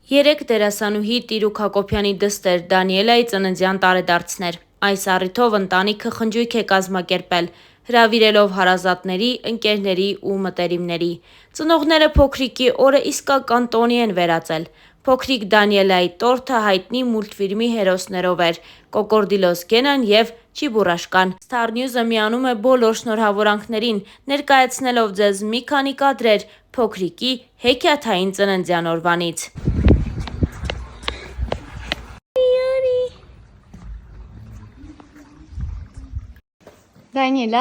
Երեք դերասանուհի Տիրուք Հակոբյանի դստեր Դանիելայի ծննդյան տարեդարձներ։ Այս առիթով ընտանիքը խնջույք է կազմակերպել, հրավիրելով հարազատների, ընկերների ու մտերիմների։ Ծնողները փոքրիկի օրը իսկական տոնի են վերածել։ Փոքրիկ Դանիելայի տորթը հայտնի մուլտֆիլմի հերոսներով էր՝ Կոկորդիլոս Գենան և Չիբուրաշկան։ Star News-ը միանում է բոլոր շնորհավորանքներին, ներկայացնելով ձեզ մի քանի կադրեր փոքրիկի հեքիաթային ծննդյան օրվանից։ Դանիելա։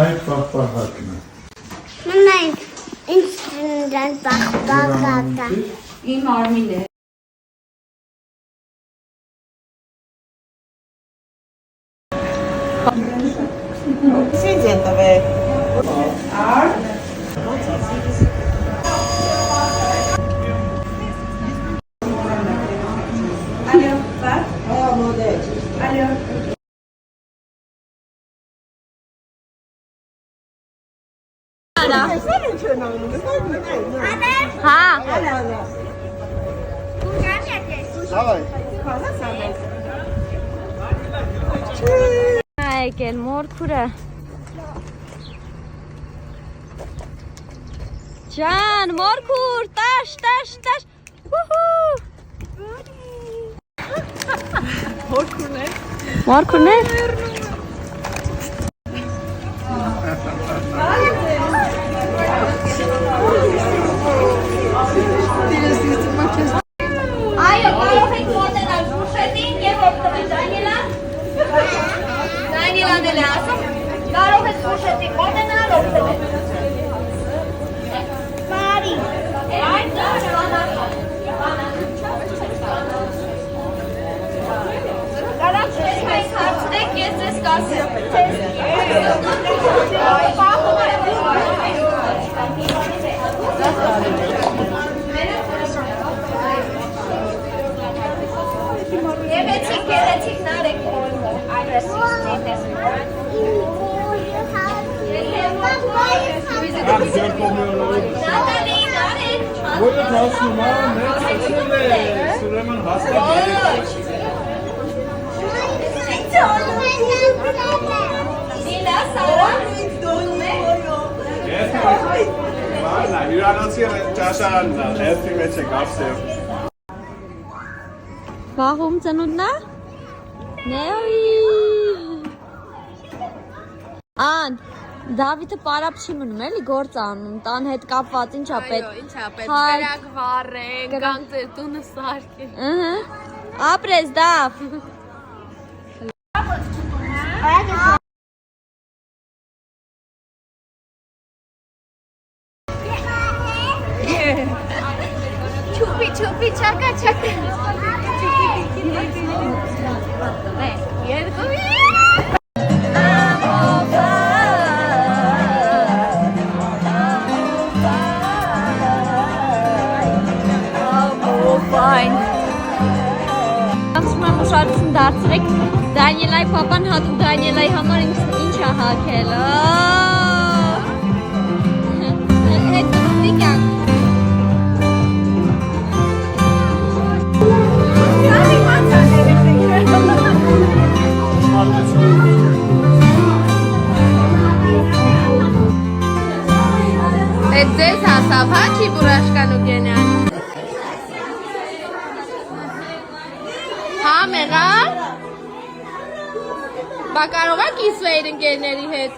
Այդ պապահակն է։ Մնայք, ինձ ծննդյան պապահակը։ Իմ Արմին է։ Սինձ են տվել։ Եկել մորքուրը։ Ջան, մորքուր, տաշ։ Մորքուրն է։ Այո, կարող եք մոտենալ բուշետին և օգտվել, Դանիելա։ Դանիելան էլ է ասում, կարող եք բուշետին մոտենալ, օգտվել։ Բարի։ Այդ Կարաք չես մեզ հարցրեք, ես ձեզ կասեմ։ Գեղեցիկ նարեք Որը դասում է, մեծ հացել է, սուրեմն հաստատ Դիլա, Սարա Բարնա, հյուրանոցի ճաշարանն է, հերթի մեջ է կապսև Վաղում ծնունդն է։ Նեոյի։ Ան, Դավիթը պարապ չի մնում, էլի գործ անում, տան հետ կապված, ինչա պետք։ Այո, ինչա պետք, գրակ վառենք, գանք ձեր տունը սարքենք։ Ապրես, Դավ։ Չուպի, չակա։ Երկու։ Ուշադրություն դարձրեք, Դանիելայի պապան հատուկ Դանիելայի համար ինչ է հագել։ Հետ ծնունդի կյանք։ Այդ ձեզ հասավ, հա, Չիբուրաշկան ու Գենան։ Հա, մեղա։ Բա կարող եք իսվեիր ընկերների հետ։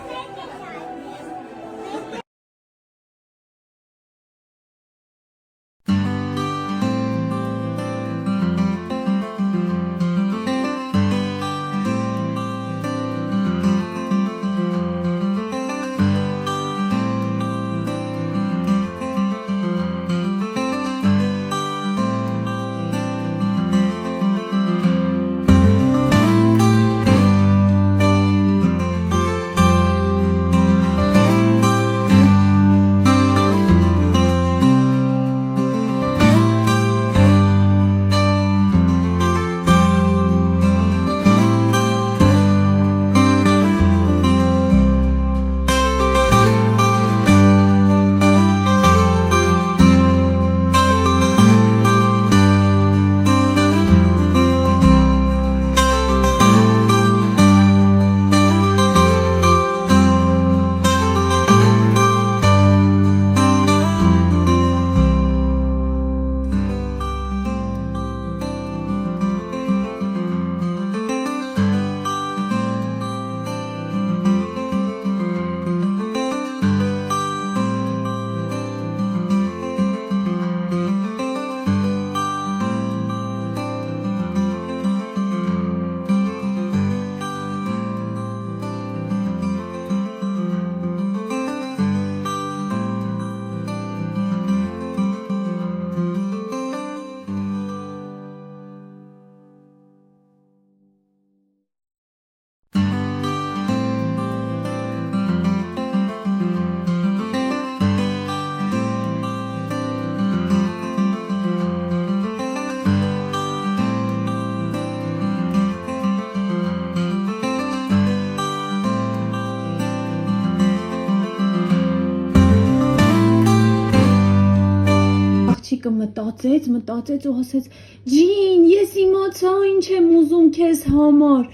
աղջիկը մտածեց ու ասեց. «Ջին, ես իմացա ինչ եմ ուզում քեզ համար։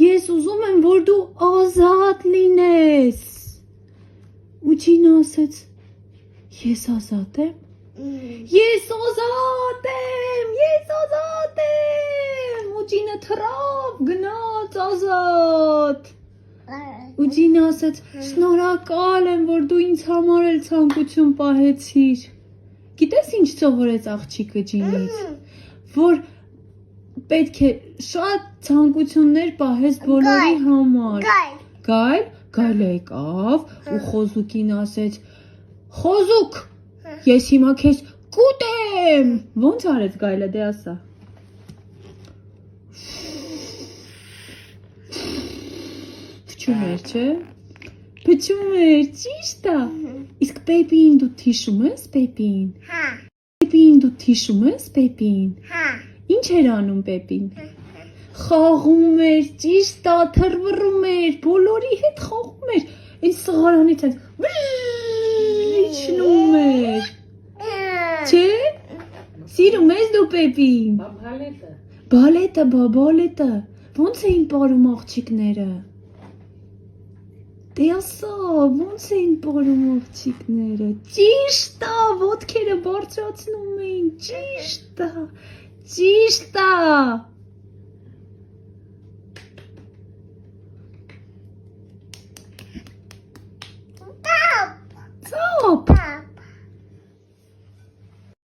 Ես ուզում եմ, որ դու ազատ լինես»։ Ու ջինը ասեց. «Ես ազատ եմ»։ Ես ազատ եմ։ Ու ջինը թռավ, գնաց ազատ։ Ու ջինը ասեց. «Շնորհակալ եմ, որ դու ինձ համար էլ ցանկություն պահեցիր»։ Գիտես ինչ սովորեց աղջիկը ջինից, որ պետք է շատ ցանկություններ պահես բոլորի համար։ Գայլը եկավ ու խոզուկին ասեց. «Խոզուկ, ես հիմա քեզ կուտեմ»։ Ոնց արեց գայլը, դե ասա։ Փչում էր, չէ՞։ Փչում էր, ճիշտ է։ Իսկ Պեպին դու հիշում ես Պեպին։ Հա։ Պեպին դու հիշում ես Պեպին։ Հա։ Ինչ էր անում Պեպին։ Խաղում էր, ճիշտ է, թռվռում էր, բոլորի հետ խաղում էր։ Այս սղարանից այդ իջնում էր։ Չէ՞։ Սիրում ես դու Պեպին։ Բալետը։ Ոնց էին պարում աղջիկները։ Դե ասա, ոնց էին պարում աղջիկները։ Ճիշտ է, ոտքերը բարձրացնում էին, ճիշտ է։